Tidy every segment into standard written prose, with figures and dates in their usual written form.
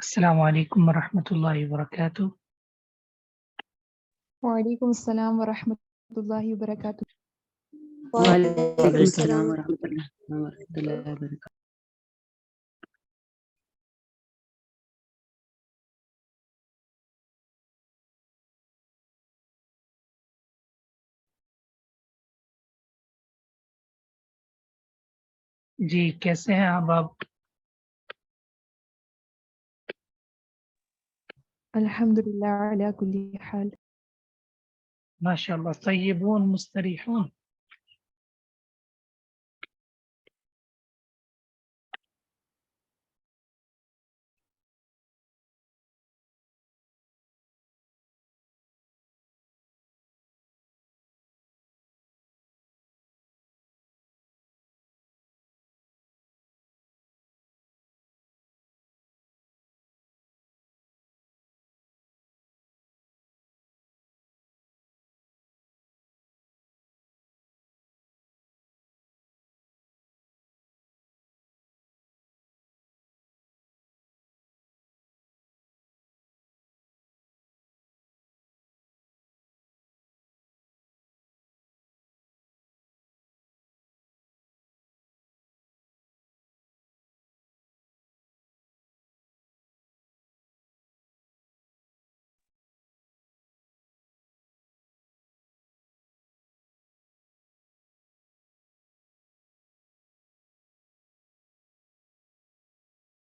السلام علیکم ورحمۃ اللہ وبرکاتہ۔ وعلیکم السلام ورحمۃ اللہ وبرکاتہ۔ وعلیکم السلام ورحمۃ اللہ وبرکاتہ۔ جی کیسے ہیں آپ؟ الحمد للہ علی کل حال۔ ماشاء اللہ، طیبون مستریحون۔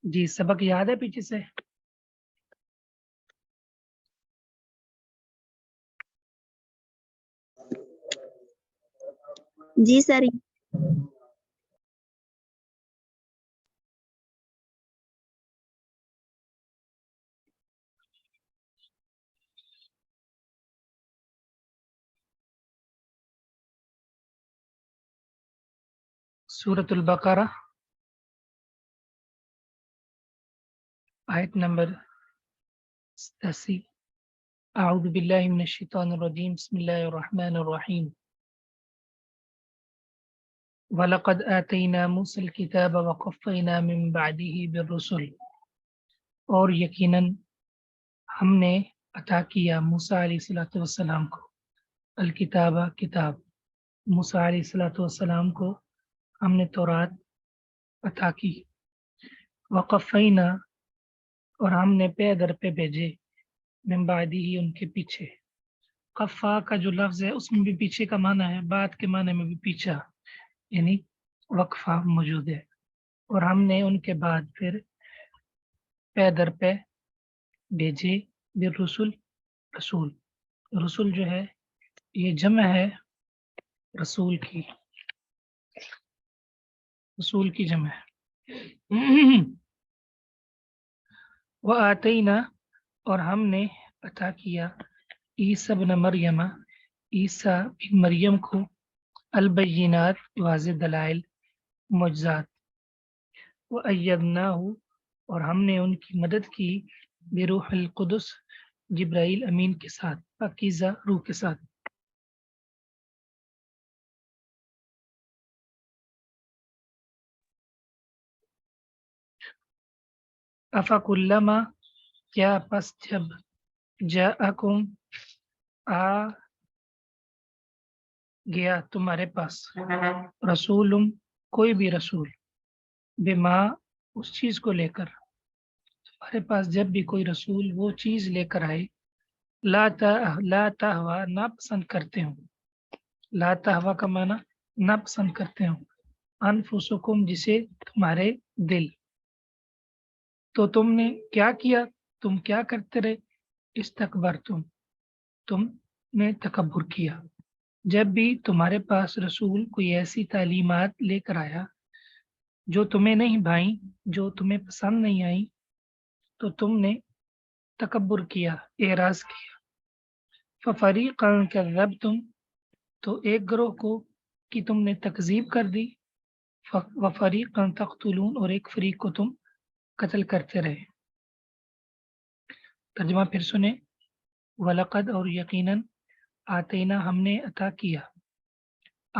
جی سبق یاد ہے پیچھے سے؟ جی سر۔ سورۃ البقرہ آیت نمبر 87۔ اعوذ باللہ من الشیطان الرجیم، بسم اللہ الرحمن الرحیم۔ وَلَقَدْ آتَيْنَا مُوسَى الْكِتَابَ وَقَفَّيْنَا مِن بَعْدِهِ بِالرُّسُلِ، اور یقیناً ہم نے عطا کیا موسیٰ علیہ السلام کو الکتاب کتاب۔ موسیٰ علیہ السلام کو ہم نے تورات عطا کی۔ وقفینا، اور ہم نے پے در پہ بھیجے، من بعدی ہی ان کے پیچھے۔ قفا کا جو لفظ ہے اس میں بھی پیچھے کا معنی ہے، بعد کے معنی میں بھی پیچھا، یعنی وقفہ موجود ہے۔ اور ہم نے ان کے بعد پھر پے در پہ بھیجے بالرسل، رسول۔ رسول جو ہے یہ جمع ہے رسول کی، رسول کی جمع ہے۔ وآتینا، اور ہم نے عطا کیا عیسیٰ ابن مریم، عیسیٰ بن مریم کو البینات، واضح دلائل، معجزات۔ وأیدناہ، اور ہم نے ان کی مدد کی بروح القدس، جبرائیل امین کے ساتھ، پاکیزہ روح کے ساتھ۔ افکلما، کیا پس جب جاءکم، آ گیا تمہارے پاس، رسول، کوئی بھی رسول، بما، اس چیز کو لے کر، تمہارے پاس جب بھی کوئی رسول وہ چیز لے کر آئے، لا تہوا، نہ پسند کرتے ہوں، لا تہوا کا معنی نہ پسند کرتے ہوں، انفسکم، جسے تمہارے دل، تو تم نے کیا کیا، تم کیا کرتے رہے، استکبرتم، تم نے تکبر کیا۔ جب بھی تمہارے پاس رسول کوئی ایسی تعلیمات لے کر آیا جو تمہیں نہیں بھائیں، جو تمہیں پسند نہیں آئی، تو تم نے تکبر کیا، اعراض کیا۔ ففریقا کذبتم، تو ایک گروہ کو کہ تم نے تکذیب کر دی، وفریقا تقتلون، اور ایک فریق کو تم قتل کرتے رہے۔ ترجمہ پھر سنیں۔ وَلَقَدْ، اور یقیناً، آتینا، ہم نے عطا کیا،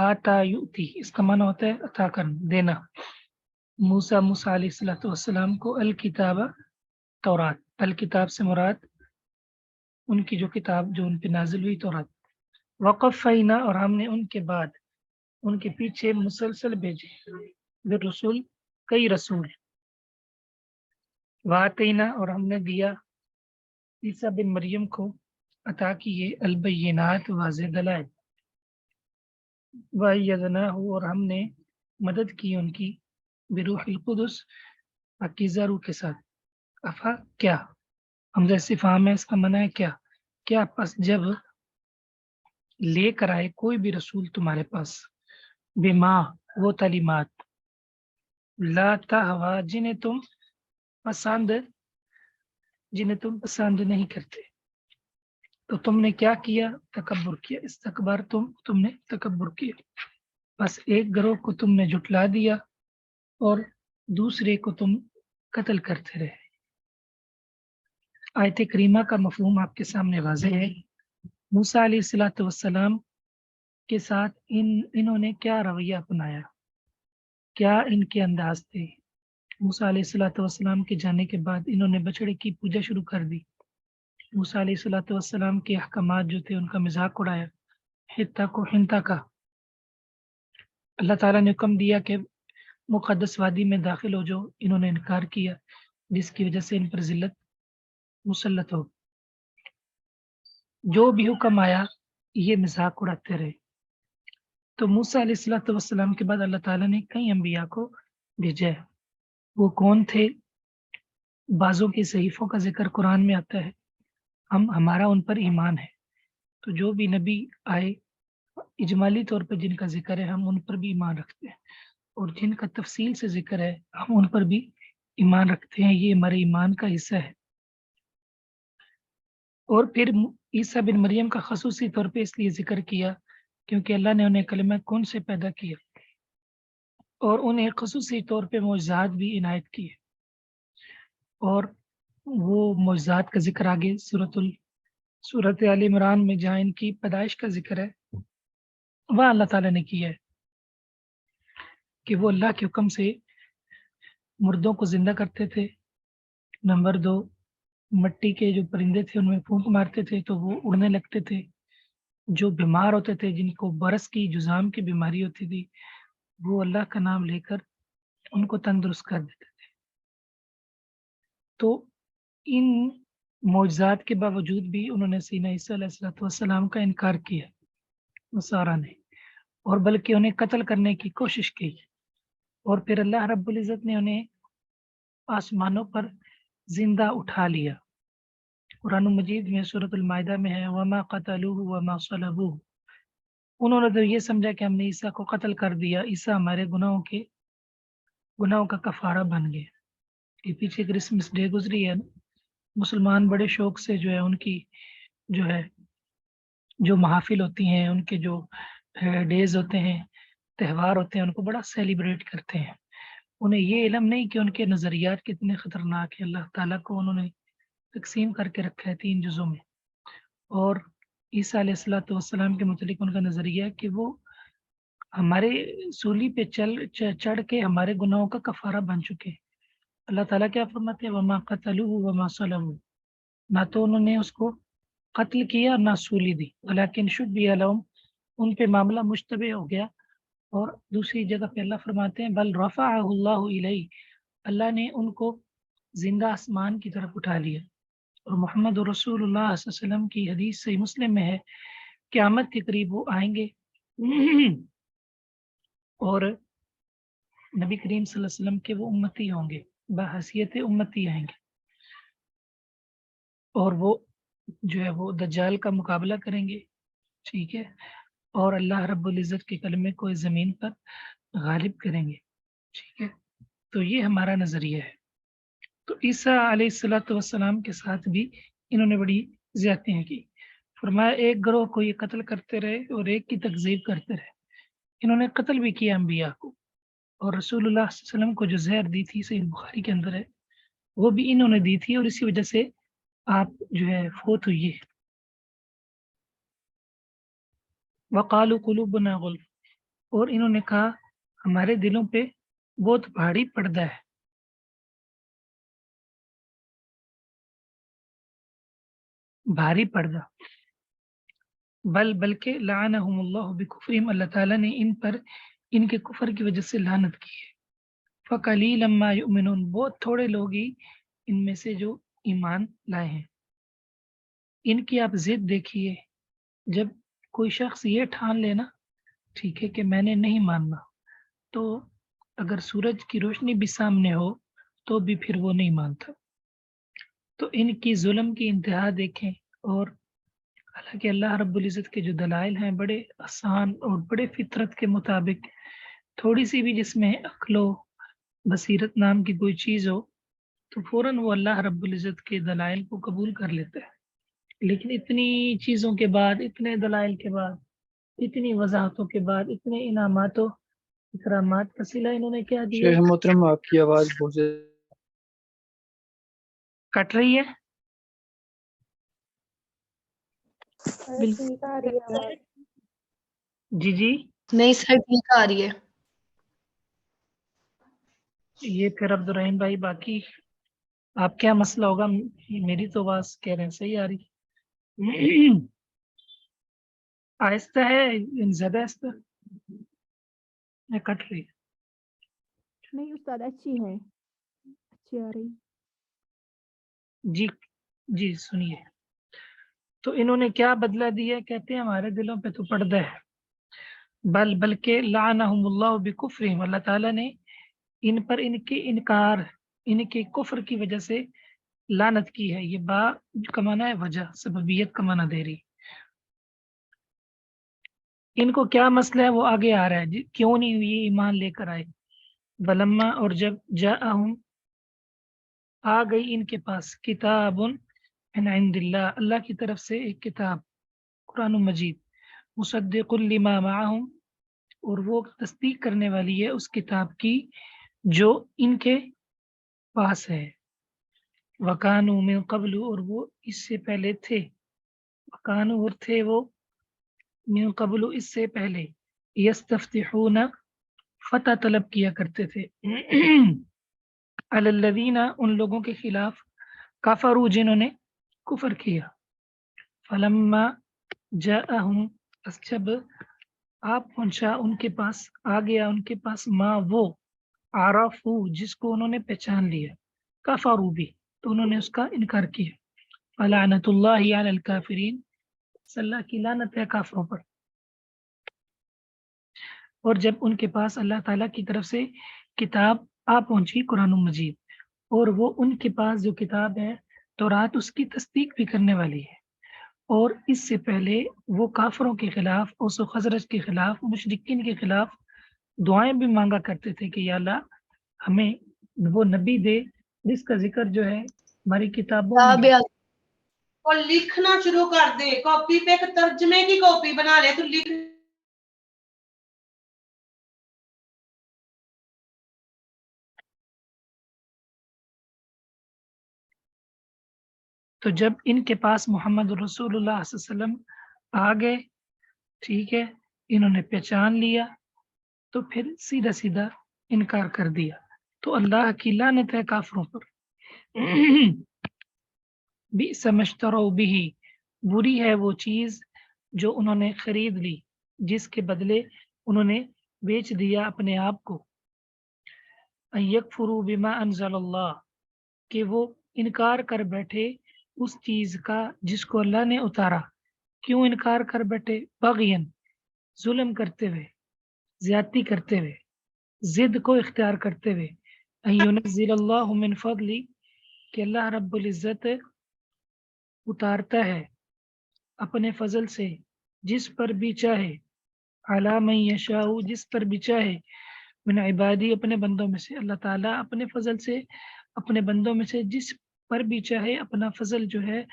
آتا یؤتی، اس کا معنی ہوتا ہے عطا کرنا، دینا، موسیٰ علیہ السلام کو الکتاب، तौरात, अल किताब से मुराद उनकी जो किताब जो उन पे नाजिल हुई तौरात। वक़फ़ैना और हमने उनके बाद उनके पीछे मुसलसल भेजे बिररुसुल कई रसूल। वातैना और हमने दिया ईसा बिन मरियम को अता किए अलबय्यिनात वाज़ेह दलाइल। वअय्यदनाहु और हमने मदद की उनकी बिरूहिल कुदस पाकीज़ा रूह के साथ। अफा क्या, हमजा इस्तिफ़हाम है, इसका मना है क्या, क्या बस जब लेकर आए कोई भी रसूल तुम्हारे पास बिमा वो तालीमात ला तहवा जिन्हें तुम पसंद नहीं करते, तो तुमने क्या किया, तकब्बुर किया। इस्तकबर तुमने तकब्बुर किया। बस एक ग्रोह को तुमने जुटला दिया और दूसरे को तुम कत्ल करते रहे। आयत करीमा का मफहूम आपके सामने वाज़ेह है। मूसा अलैहिस्सलातु वस्सलाम के साथ इन्होंने क्या रवैया अपनाया, क्या इनके अंदाज थे। मूसा अलैहिस्सलातु वस्सलाम के जाने के बाद इन्होंने बछड़े की पूजा शुरू कर दी। मूसा अलैहिस्सलातु वस्सलाम के अहकामात जो थे उनका मजाक उड़ाया। हिंता का अल्लाह ताला ने हुक्म दिया कि मुक़द्दस वादी में दाखिल हो जाओ, इन्होंने इनकार किया, जिसकी वजह से इन पर जिल्लत मुसल्लत हो। जो भी हुक्म आया ये मजाक उड़ाते रहे। तो मूसा अलैहिस्सलातु वस्सलाम के बाद अल्लाह ताला ने कई अंबिया को भेजा है। वो कौन थे, बाज़ों के सहीफ़ों का जिक्र कुरान में आता है। हमारा उन पर ईमान है। तो जो भी नबी आए इजमाली तौर पर जिनका जिक्र है हम उन पर भी ईमान रखते हैं, और जिनका तफसील से जिक्र है हम उन पर भी ईमान रखते हैं। ये हमारे ईमान का हिस्सा है। और फिर ईसा बिन मरियम का खसूसी तौर पे इसलिए जिक्र किया क्योंकि अल्लाह ने उन्हें कलमा कुन से पैदा किया और उन्हें खसूसी तौर पे मौजज़ात भी इनायत किए। और वो मौजज़ात का जिक्र आगे सूरत आल इमरान में जहाँ इनकी पैदाइश का जिक्र है वह अल्लाह ताला ने किया है कि वो अल्लाह के हुक्म से मुर्दों को जिंदा करते थे। नंबर 2, मिट्टी के जो परिंदे थे उनमें फूंक मारते थे तो वो उड़ने लगते थे। जो बीमार होते थे, जिनको बरस की जुज़ाम की बीमारी होती थी, वो अल्लाह का नाम लेकर उनको तंदुरुस्त कर देते थे। तो इन मौजज़ात के बावजूद भी उन्होंने सीना ईसा अलैहिस्सलाम का इनकार किया नसारा ने, और बल्कि उन्हें कत्ल करने की कोशिश की। और फिर अल्लाह रब्बुल इज़्ज़त ने उन्हें आसमानों पर जिंदा उठा लिया। कुरान मजीद में सूरतुल माइदा में है वमा क़तलूहु वमा सलबूहु। उन्होंने तो ये समझा कि हमने ईसा को कत्ल कर दिया, ईसा हमारे गुनाहों का कफारा बन गया। ये पीछे क्रिसमस डे गुजरी है, मुसलमान बड़े शौक से जो है उनकी जो है जो महफिल होती हैं, उनके जो डेज होते हैं, त्यौहार होते हैं, उनको बड़ा सेलिब्रेट करते हैं। उन्हें ये इल्म नहीं कि उनके नज़रियात कितने ख़तरनाक है। अल्लाह ताला को उन्होंने तकसीम करके रखा है 3 जुज़ों में। और ईसा अलैहिस्सलातु वस्सलाम के मुतल्लिक़ उनका नज़रिया है कि वो हमारे सूली पे चढ़ के हमारे गुनाहों का कफ़ारा बन चुके हैं। अल्लाह ताला क्या फरमाते हैं वमा क़तलूहु वमा सलबूहु, ना तो उन्होंने उसको कत्ल किया ना सूली दी, वलाकिन शुब्बिह लहुम, उन पे मामला मुश्तबह हो गया। और दूसरी जगह पे अल्लाह फरमाते हैं बल रफ़अहु अल्लाहु इलैहि, अल्लाह ने उनको जिंदा आसमान की तरफ उठा लिया। और मोहम्मद रसूलुल्लाह सल्लल्लाहु अलैहि वसल्लम की हदीस सही मुस्लिम में है क़यामत के करीब वो आएंगे और नबी करीम सल्लल्लाहु अलैहि वसल्लम के वो उम्मती होंगे, बहैसियत उम्मती आएंगे, और वो जो है वो दज्जाल का मुकाबला करेंगे। ठीक है, और अल्लाह रब्बुल इज़्ज़त के कलमे को इस ज़मीन पर गालिब करेंगे। ठीक है, तो ये हमारा नज़रिया है। तो ईसा अलैहिस्सलातु वस्सलाम के साथ भी इन्होंने बड़ी ज़्यादतियाँ की। फरमाया एक ग्रोह को ये कत्ल करते रहे और एक की तकज़ीब करते रहे। इन्होंने कत्ल भी किया अंबिया को, और रसूलुल्लाह सल्लल्लाहु अलैहि वसल्लम को जो ज़हर दी थी सही बुखारी के अंदर है, वो भी इन्होंने दी थी और इसी वजह से आप जो है फौत हुई है। वक़ालू क़ुलूबुना गुल्फ़, और इन्होंने कहा हमारे दिलों पे बहुत भारी पर्दा है। भारी पर्दा। बल बल्कि लानहुमुल्लाहु बिकुफ्रिहिम, अल्लाह ताला ने इन पर इनके कुफर की वजह से लानत की है। फ़क़लीलन मा युमिनून, बहुत थोड़े लोग ही इनमें से जो ईमान लाए हैं। इनकी आप जिद देखिए, जब कोई शख्स ये ठान लेना, ठीक है, कि मैंने नहीं मानना, तो अगर सूरज की रोशनी भी सामने हो तो भी फिर वो नहीं मानता। तो इनकी जुल्म की इंतहा देखें। और हालांकि अल्लाह रब्बुल इज़्ज़त के जो दलाइल हैं बड़े आसान और बड़े फितरत के मुताबिक, थोड़ी सी भी जिसमें अक्लो बसीरत नाम की कोई चीज़ हो तो फ़ौरन वो अल्लाह रब्बुल इज़्ज़त के दलाइल को कबूल कर लेता है। लेकिन इतनी चीज़ों के बाद, इतने दलाइल के बाद, इतनी वजाहतों के बाद, इतने इनामातों इकरामात का सिला इन्होंने क्या दिया? शेख मोहतरम आपकी आवाज बहुत ज्यादा कट रही है। बिल्कुल ठीक आ रही है आवाज। जी जी, नहीं सर ठीक आ रही है। ये फिर अब्दुर्रहीम भाई, बाकी आप क्या मसला होगा? मेरी तो आवाज कह रहे हैं सही आ रही। आहिस्ता है, ज्यादा आहिस्ता या कट रही है? नहीं उस्ताद, अच्छी है, अच्छी आ रही। जी जी, सुनिए। तो इन्होंने क्या बदला दिया? कहते हैं हमारे दिलों पे तो पर्दा है। बल बल्कि लानहुमुल्लाहु बिकुफ्रिहिम, अल्लाह ताला ने इन पर इनके इनकार, इनके कुफ्र की वजह से लानत की है। ये बा का माना है वजह, सबबियत का माना दे रही। इनको क्या मसला है वो आगे आ रहा है जी, क्यों नहीं ये ईमान लेकर आए। वलम्मा, और जब जाअहुम, आ गई इनके पास, किताबुन मिन इंदिल्लाह, अल्लाह की तरफ से एक किताब, कुरान मजीद, मुसद्दिकुल लिमा माअहुम, और वो तस्दीक करने वाली है उस किताब की जो इनके पास है। वकानु मिन कब्लु, और वो इससे पहले थे। वकानु, और थे वो, मिन कब्लु, इससे पहले, यस्तफ्तिहूना, फतह तलब किया करते थे। अलल्लज़ीना, उन लोगों के खिलाफ, कफरू, जिन्होंने कुफर किया। फलम्मा जाअहुम, बस जब आप पहुंचा उनके पास, आ गया उनके पास, माँ वो, आरफू, जिसको उन्होंने पहचान लिया, कफरू भी, तो उन्होंने उसका इनकार किया। फलानतुल्लाहि अलल काफिरीन, अल्लाह की लानत है काफिरों पर। और जब उनके पास अल्लाह ताला की तरफ से किताब आ पहुंची, कुरान मजीद, और वो उनके पास जो किताब है तौरात, उसकी तस्दीक भी करने वाली है। और इससे पहले वो काफरों के खिलाफ, उस खजरज के खिलाफ, मुशरिकीन के खिलाफ दुआएं भी मांगा करते थे कि या अल्लाह हमें वो नबी दे जिसका जिक्र जो है हमारी किताबों में है। और लिखना शुरू कर दे, कॉपी पे एक तर्जमे की कॉपी बना ले, तू लिख। तो जब इनके पास मोहम्मद रसूलुल्लाह सल्लल्लाहु अलैहि वसल्लम आ गए, ठीक है, इन्होंने पहचान लिया, तो फिर सीधा सीधा इनकार कर दिया। तो अल्लाह की लानत है काफिरों पर। बिसमश्तरौ बिही, बुरी है वो चीज जो उन्होंने खरीद ली, जिसके बदले उन्होंने बेच दिया अपने आप को। अन यकफुरू बिमा अनज़लल्लाह, कि वो इनकार कर बैठे उस चीज का जिसको अल्लाह ने उतारा। क्यों इनकार कर बैठे? बग़यन, जुल्म करते हुए, ज्यादती करते हुए, जिद को इख्तियार करते हुए। अन युनज़्ज़िलल्लाहु मिन फ़ज़ली, कि अल्लाह रब्बुल इज़्ज़त उतारता है अपने फजल से जिस पर भी चाहे, अला मन यशाउ, जिस पर भी चाहे, मिन इबादी, अपने बंदों में से। अल्लाह ताला अपने फजल से अपने बंदों में से जिस पर भी चाहे अपना फजल जो है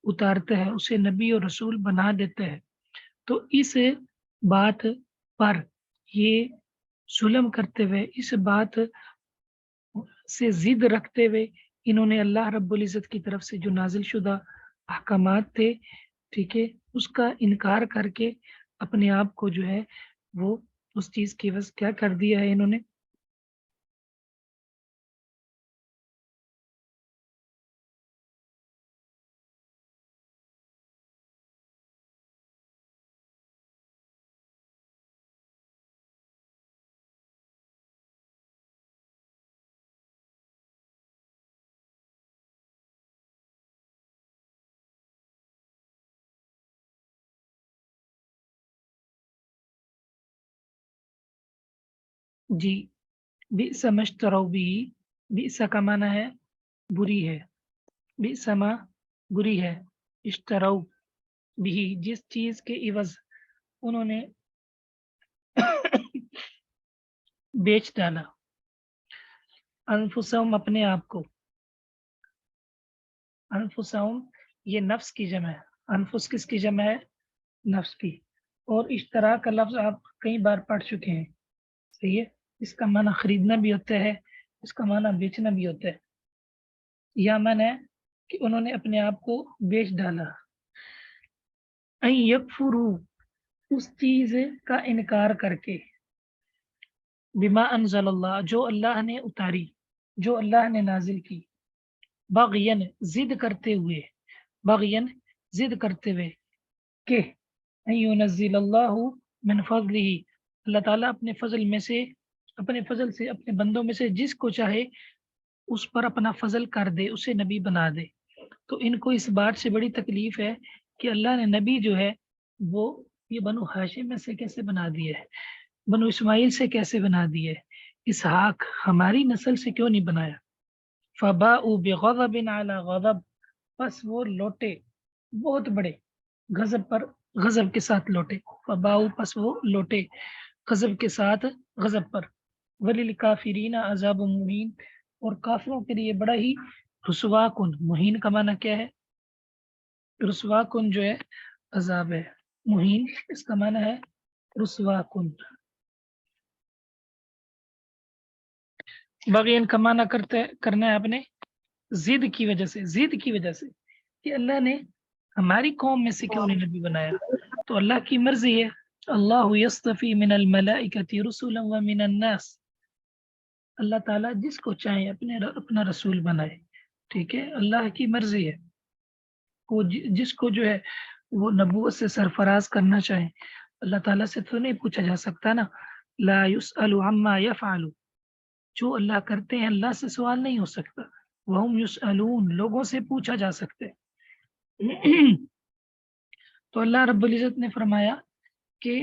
उतारता है, उसे नबी और रसूल बना देता है। तो इस बात पर ये जुल्म करते हुए, इस बात से जिद रखते हुए, इन्होंने अल्लाह रब्बुल इज़्ज़त की तरफ से जो नाजिल शुदा अहकामात थे, ठीक है, उसका इनकार करके अपने आप को जो है वो उस चीज की बस क्या कर दिया है इन्होंने, जी, बि'सा मश्तरौ बिही, बि'सा का माना है बुरी है, बि'सा मा बुरी है, इश्तरौ बिही जिस चीज के इवज उन्होंने बेच डाला, अनफुसहुम अपने आप को, अनफुसहुम ये नफ्स की जमा है, अनफुस किसकी जमा है? नफ्स की। और इश्तरा का लफ्ज आप कई बार पढ़ चुके हैं, सही है। इसका माना खरीदना भी होता है, इसका माना बेचना भी होता है। या माना है कि उन्होंने अपने आप को बेच डाला। अन यकफुरू उस चीज का इनकार करके, बिमा अनज़लल्लाह जो अल्लाह ने उतारी, जो अल्लाह ने नाजिल की, बग़यन जिद करते हुए, बग़यन जिद करते हुए के युनज़्ज़िलल्लाहु मिन फ़ज़लिही अल्लाह ताला अपने फजल में से, अपने फजल से अपने बंदों में से जिसको चाहे उस पर अपना फजल कर दे, उसे नबी बना दे। तो इनको इस बात से बड़ी तकलीफ है कि अल्लाह ने नबी जो है वो ये बनु हाशिम में से कैसे बना दिया है, बनु इस्माइल से कैसे बना दिया है, इसहाक हमारी नस्ल से क्यों नहीं बनाया। फबाउ बिग़ज़बिन अला ग़ज़ब बस वो लौटे बहुत बड़े गजब पर गजब के साथ लौटे, फबाउ बस वो लौटे गजब के साथ गजब पर, वलिल काफिरीना अज़ाब मुहीन और काफिरों के लिए बड़ा ही रुसवा कुन, मुहीन का माना क्या है? रुसवा कुन जो है अजाब है, मुहीन इसका माना है रुसवा कुन। बगैन का माना करना है आपने जिद की वजह से, जिद की वजह से कि अल्लाह ने हमारी कौम में से क्यों नहीं नबी बनाया। तो अल्लाह की मर्जी है, अल्लाह यस्तफी मिनल मलाइकति रुसुलन व मिनन नास, अल्लाह ताला जिसको चाहे अपना रसूल बनाए, ठीक है, अल्लाह की मर्जी है। वो जिसको जो है वो नबूवत से सरफराज करना चाहे, अल्लाह ताला से तो नहीं पूछा जा सकता ना। ला युसअलु अम्मा यफअलु, जो अल्लाह करते हैं अल्लाह से सवाल नहीं हो सकता। वहुम युसअलून, लोगों से पूछा जा सकते हैं। तो अल्लाह रब्बुल इज़्ज़त ने फरमाया कि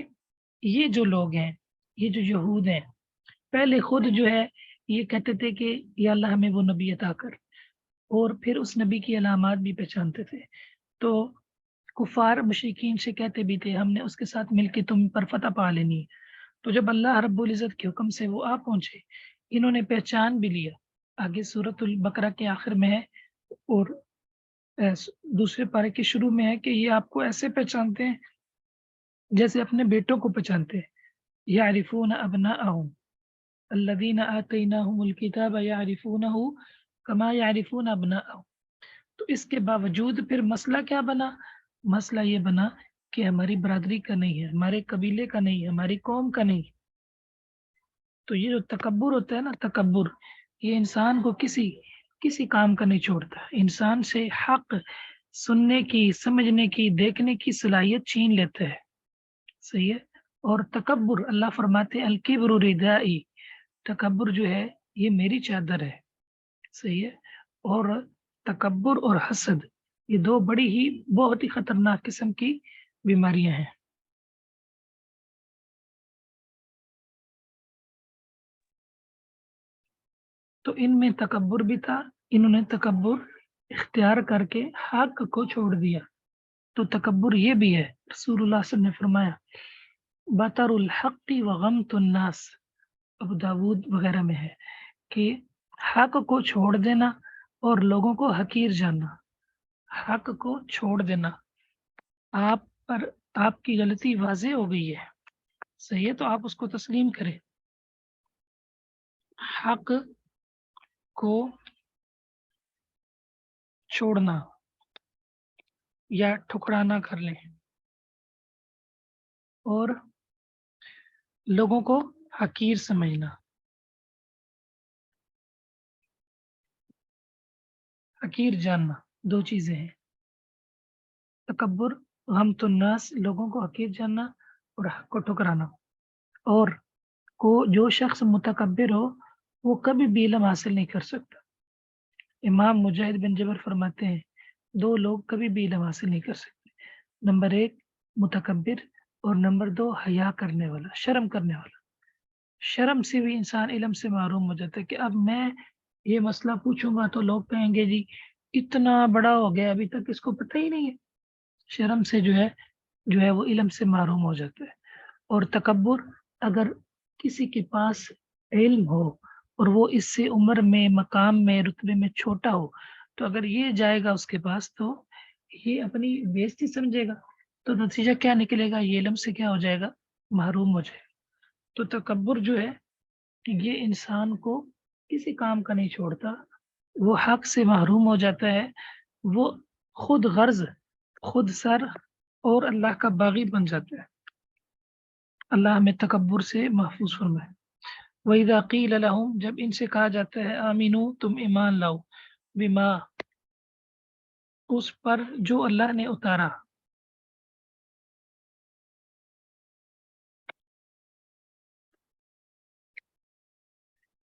ये जो लोग हैं, ये जो यहूद हैं, पहले खुद जो है ये कहते थे कि या अल्लाह हमें वो नबी अता कर, और फिर उस नबी की अलामात भी पहचानते थे। तो कुफार मुशरिकीन से कहते भी थे हमने उसके साथ मिलके तुम पर फतह पा लेनी है। तो जब अल्लाह रब्बुल इज़्ज़त के हुक्म से वो आ पहुंचे, इन्होंने पहचान भी लिया। आगे सूरतुल बकरा के आखिर में है और दूसरे पारे के शुरू में है कि ये आपको ऐसे पहचानते हैं जैसे अपने बेटों को पहचानते हैं। यारिफून अबनाअहुम अल्लज़ीना आतैनाहुमुल किताब यारिफूनहु कमा यारिफून अबनाअहुम। तो इसके बावजूद फिर मसला क्या बना? मसला ये बना कि हमारी बरादरी का नहीं है, हमारे कबीले का नहीं है, हमारी कौम का नहीं। तो ये जो तकब्बुर होता है ना, तकब्बुर, ये इंसान को किसी काम का नहीं छोड़ता। इंसान से हक सुनने की, समझने की, देखने की सलाहियत छीन लेता है, सही है। और तकब्बुर अल्लाह फरमाते हैं अल किब्रु रिदाई, तकब्बुर जो है ये मेरी चादर है, सही है। और तकब्बुर और हसद ये दो बड़ी ही बहुत ही खतरनाक किस्म की बीमारियां हैं। तो इनमें तकब्बुर भी था, इन्होंने तकब्बुर इख्तियार करके हक को छोड़ दिया। तो तकब्बुर ये भी है, रसूलुल्लाह सल्लल्लाहु अलैहि वसल्लम ने फरमाया बतरुल हक़्क़ि व गम्तुन नास, अबू दाऊद वगैरह में है कि हक को छोड़ देना और लोगों को हकीर जानना। हक को छोड़ देना, आप पर आपकी गलती वाज़ेह हो गई है, सही है, तो आप उसको तस्लीम करें। हक को छोड़ना या ठुकराना कर लें और लोगों को हकीर समझना। हकीर जानना दो चीजें हैं, तकब्बुर गम्तुन्नास, लोगों को हकीर जानना, और हक को ठुकराना। और को जो शख्स मुतकब्बिर हो वो कभी भी इल्म हासिल नहीं कर सकता। इमाम मुजाहिद बिन जबर फरमाते हैं दो लोग कभी भी इल्म हासिल नहीं कर सकते, नंबर एक मुतकब्बिर और नंबर दो हया करने वाला, शर्म करने वाला। شرم سے بھی انسان علم سے محروم ہو جاتا ہے کہ اب میں یہ مسئلہ پوچھوں گا تو لوگ کہیں گے جی اتنا بڑا ہو گیا ابھی تک اس کو پتہ ہی نہیں ہے. شرم سے جو ہے وہ علم سے محروم ہو جاتا ہے. اور تکبر، اگر کسی کے پاس علم ہو اور وہ اس سے عمر میں، مقام میں، رتبے میں چھوٹا ہو، تو اگر یہ جائے گا اس کے پاس تو یہ اپنی بےزتی سمجھے گا، تو نتیجہ کیا نکلے گا؟ یہ علم سے کیا ہو جائے گا؟ محروم ہو جائے گا. تو تکبر جو ہے یہ انسان کو کسی کام کا نہیں چھوڑتا، وہ حق سے محروم ہو جاتا ہے، وہ خود غرض، خود سر اور اللہ کا باغی بن جاتا ہے. اللہ ہمیں تکبر سے محفوظ فرمائے. وَإِذَا قِيلَ لَهُمْ، جب ان سے کہا جاتا ہے آمینو، تم ایمان لاؤ، بما، اس پر جو اللہ نے اتارا،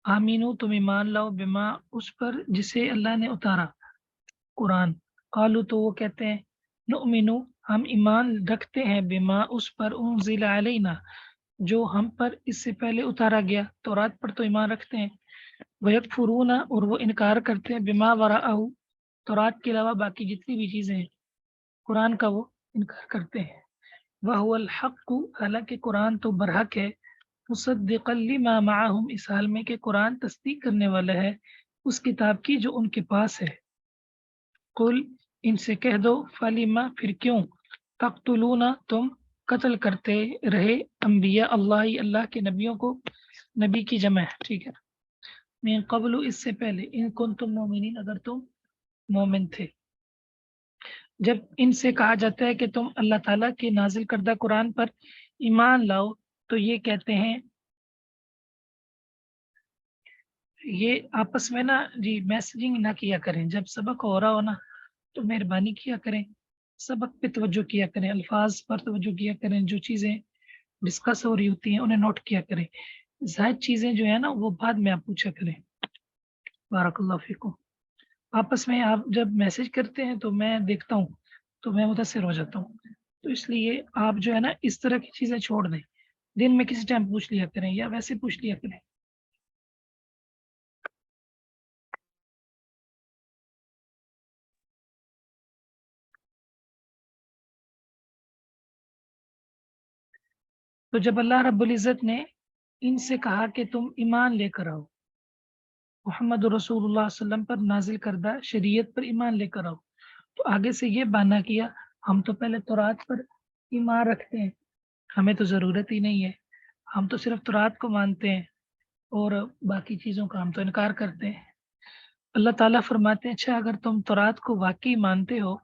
آمینو تم ایمان لاؤ، بما، اس پر جسے اللہ نے اتارا، قرآن. قالو، تو وہ کہتے ہیں نؤمنو، ہم ایمان رکھتے ہیں، بما، اس پر، انزل علینا، جو ہم پر اس سے پہلے اتارا گیا، تورات پر تو ایمان رکھتے ہیں. وَيَكْفُرُونَ، اور وہ انکار کرتے ہیں، بما وراءہ، تورات کے علاوہ باقی جتنی بھی چیزیں ہیں قرآن کا وہ انکار کرتے ہیں. وَهُوَ الْحَقُّ، حالانکہ قرآن تو برحق ہے، مصدقا لما معہم، اس حال میں کہ قرآن تصدیق کرنے والا ہے اس کتاب کی جو ان کے پاس ہے. قل، ان سے کہہ دو، فلیما، پھر کیوں، تقتلون، تم قتل کرتے رہے، انبیاء اللہ، اللہ کے نبیوں کو، نبی کی جمع ہے، ٹھیک ہے، من قبل، اس سے پہلے، ان کنتم مومنین، اگر تم مومن تھے. جب ان سے کہا جاتا ہے کہ تم اللہ تعالیٰ کے نازل کردہ قرآن پر ایمان لاؤ، تو یہ کہتے ہیں، یہ آپس میں نا جی میسجنگ نہ کیا کریں. جب سبق ہو رہا ہو نا تو مہربانی کیا کریں، سبق پہ توجہ کیا کریں، الفاظ پر توجہ کیا کریں، جو چیزیں ڈسکس ہو رہی ہوتی ہیں انہیں نوٹ کیا کریں. زائد چیزیں جو ہے نا وہ بعد میں آپ پوچھا کریں. بارک اللہ فیکم. آپس میں آپ جب میسج کرتے ہیں تو میں دیکھتا ہوں تو میں متاثر ہو جاتا ہوں، تو اس لیے آپ جو ہے نا اس طرح کی چیزیں چھوڑ دیں. دن میں کسی ٹائم پوچھ لیا کریں یا ویسے پوچھ لیا کریں. تو جب اللہ رب العزت نے ان سے کہا کہ تم ایمان لے کر آؤ، محمد رسول اللہ صلی اللہ علیہ وسلم پر نازل کردہ شریعت پر ایمان لے کر آؤ، تو آگے سے یہ بہانہ کیا ہم تو پہلے تورات پر ایمان رکھتے ہیں، ہمیں تو ضرورت ہی نہیں ہے، ہم تو صرف تورات کو مانتے ہیں اور باقی چیزوں کا ہم تو انکار کرتے ہیں. اللہ تعالیٰ فرماتے ہیں اچھا اگر تم تورات کو واقعی مانتے ہو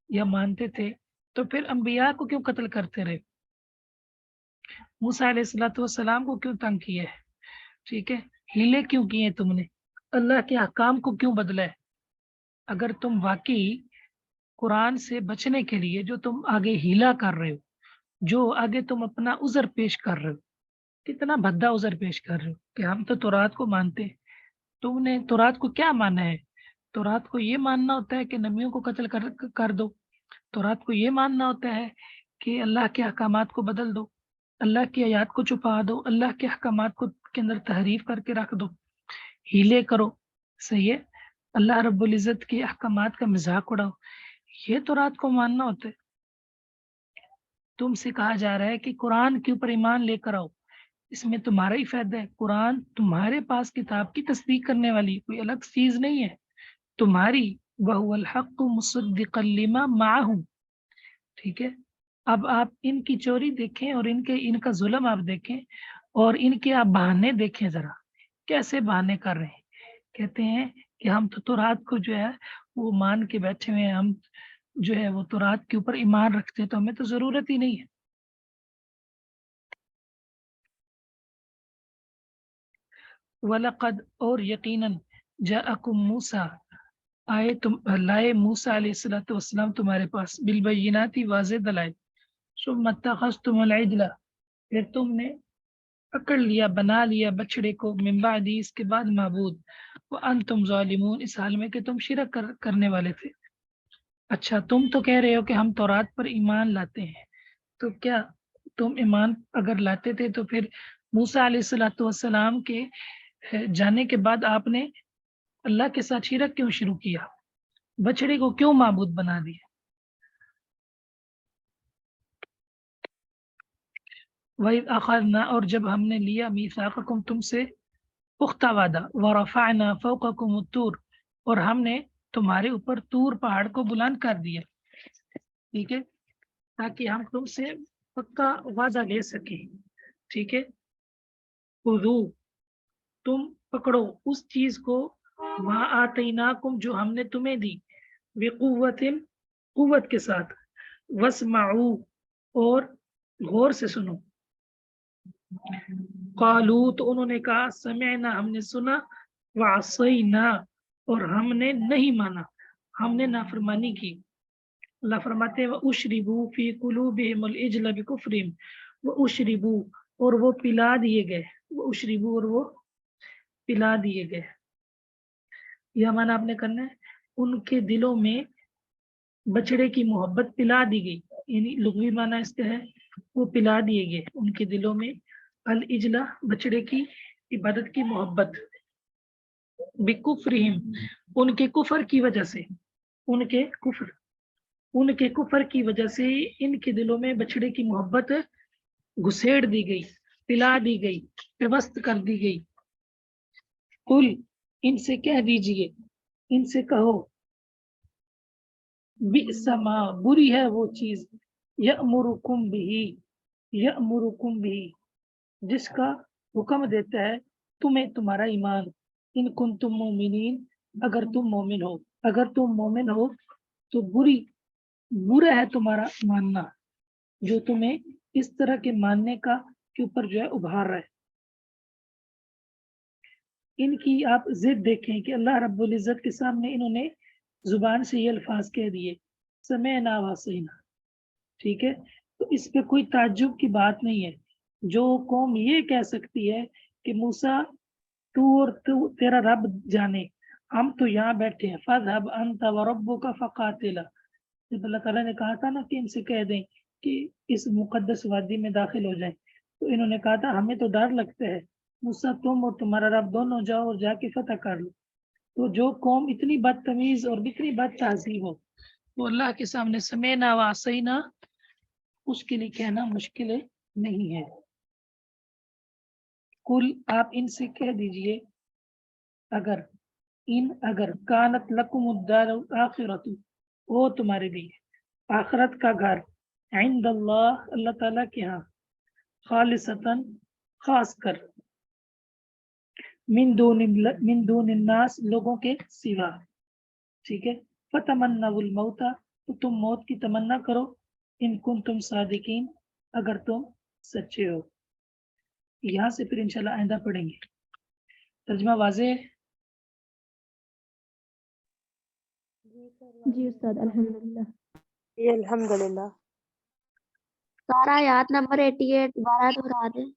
یا مانتے تھے تو پھر انبیاء کو کیوں قتل کرتے رہے؟ موسیٰ علیہ السلام کو کیوں تنگ کیا ہے؟ ٹھیک ہے، ہیلے کیوں کیے تم نے؟ اللہ کے احکام کو کیوں بدلا ہے؟ اگر تم واقعی قرآن سے بچنے کے لیے جو تم آگے ہیلا کر رہے ہو، جو آگے تم اپنا عذر پیش کر رہے ہو، کتنا بھدا عذر پیش کر رہے ہو کہ ہم تو تورات کو مانتے ہیں. تم نے تورات کو کیا مانا ہے؟ تورات کو یہ ماننا ہوتا ہے کہ نبیوں کو قتل کر دو. تورات کو یہ ماننا ہوتا ہے کہ اللہ کے احکامات کو بدل دو، اللہ کی آیات کو چھپا دو، اللہ کے احکامات کو کے اندر تحریف کر کے رکھ دو، ہیلے کرو. صحیح ہے، اللہ رب العزت کے احکامات کا مذاق اڑاؤ، یہ تورات کو ماننا ہوتا ہے. تم سے کہا جا رہا ہے کہ قرآن کے اوپر ایمان لے کر آؤ، اس میں تمہارا ہی فائدہ ہے. قرآن تمہارے پاس کتاب کی تصدیق کرنے والی کوئی الگ چیز نہیں ہے، تمہاری. وَهُوَ الْحَقُّ مُصَدِّقًا لِمَا مَعَهُمْ. ٹھیک ہے، اب آپ ان کی چوری دیکھیں اور ان کا ظلم آپ دیکھیں اور ان کے آپ بہانے دیکھیں، ذرا کیسے بہانے کر رہے ہیں. کہتے ہیں کہ ہم تو تورات کو جو ہے وہ مان کے بیٹھے ہوئے ہیں، ہم جو ہے وہ تورات کے اوپر ایمان رکھتے ہیں تو ہمیں تو ضرورت ہی نہیں ہے. وَلَقَدْ، اور یقیناً، جَاءَكُم موسیٰ، لائے موسیٰ علیہ السلام تمہارے پاس، بالبینات، واضح دلائل. ثم اتخذتم العجل، پھر تم نے پکڑ لیا، بنا لیا بچڑے کو، من بعد، اس کے بعد، معبود، وانتم ظالمون، اس حال میں کہ تم شرک کرنے والے تھے. اچھا تم تو کہہ رہے ہو کہ ہم تورات پر ایمان لاتے ہیں، تو کیا تم ایمان اگر لاتے تھے تو پھر موسیٰ علیہ السلام کے جانے کے بعد آپ نے اللہ کے ساتھ شرک کیوں شروع کیا؟ بچڑے کو کیوں معبود بنا دیا؟ وَإِذْ أَخَذْنَا، اور جب ہم نے لیا مِيثَاقَكُمْ تم سے پختہ وعدہ، وَرَفَعْنَا فَوْقَكُمُ الطُّورَ، اور ہم نے تمہارے اوپر طور پہاڑ کو بلند کر دیا، ٹھیک ہے، تاکہ ہم تم سے پکا وعدہ لے سکیں، ٹھیک ہے۔ خُذُوا، تم پکڑو اس چیز کو، مَا آتَيْنَاكُمْ، جو ہم نے تمہیں دی، بِقُوَّةٍ، قوت کے ساتھ، وَاسْمَعُوا، اور غور سے سنو۔ قالوا، تو انہوں نے کہا، سمعنا، ہم نے سنا، وعصینا، اور ہم نے نہیں مانا، ہم نے نافرمانی کی۔ اللہ فرماتے ہیں وَأُشْرِبُوا فِي قُلُوبِهِمُ الْإِجْلَ بِكُفْرِهِمْ، وَأُشْرِبُوا، اور وہ پلا دیے گئے، وَأُشْرِبُوا، اور وہ پلا دیے گئے۔ یہ معنی آپ نے کرنا ہے، ان کے دلوں میں بچڑے کی محبت پلا دی گئی، یعنی لغوی معنی اس کا ہے وہ پلا دیے گئے ان کے دلوں میں الجلا، بچڑے کی عبادت کی محبت، بکفرہم، ان کے کفر کی وجہ سے، ان کے کفر کی وجہ سے ان کے دلوں میں بچڑے کی محبت گھسیڑ دی گئی، پلا دی گئی، پیوست کر دی گئی۔ قل، ان سے کہہ دیجئے، ان سے کہو، بئس ما، بری ہے وہ چیز، یأمرکم بہ، جس کا حکم دیتا ہے تمہیں تمہارا ایمان، ان کنتم مومنین، اگر تم مومن ہو تو برا ہے تمہارا ماننا، جو تمہیں اس طرح کے ماننے کا کے اوپر جو ہے ابھار رہا ہے۔ ان کی آپ ضد دیکھیں کہ اللہ رب العزت کے سامنے انہوں نے زبان سے یہ الفاظ کہہ دیے، سمعنا وعصینا، ٹھیک ہے، تو اس پہ کوئی تعجب کی بات نہیں ہے۔ جو قوم یہ کہہ سکتی ہے کہ موسیٰ تو تیرا رب جانے، ہم تو یہاں بیٹھے ہیں، فَاذْهَبْ أَنْتَ وَرَبُّكَ فَقَاتِلَا، جب اللہ تعالیٰ نے کہا تھا نا کہ ان سے کہہ دیں کہ اس مقدس وادی میں داخل ہو جائیں، تو انہوں نے کہا تھا ہمیں تو ڈر لگتا ہے، موسیٰ تم اور تمہارا رب دونوں جاؤ اور جا کے فتح کر لو۔ تو جو قوم اتنی بدتمیز اور اتنی بد تہذیب ہو وہ اللہ کے سامنے سمعنا وعصینا اس کے لیے کہنا مشکل نہیں ہے۔ کل، آپ ان سے کہہ دیجئے، اگر کانت لکم الدار الآخرۃ، وہ تمہارے لیے آخرت کا گھر، عند اللہ تعالیٰ کے ہاں، خالصتاً، خاص کر، من دون الناس، لوگوں کے سوا، ٹھیک ہے، فتمنوا الموت، تو تم موت کی تمنا کرو، ان کنتم صادقین، اگر تم سچے ہو۔ یہاں سے پھر انشاءاللہ آئندہ پڑھیں گے۔ ترجمہ واضح ہے؟ جی استاد، الحمدللہ۔ جی الحمدللہ۔ سارا آیات نمبر 88 دوبارہ دہرا دیں۔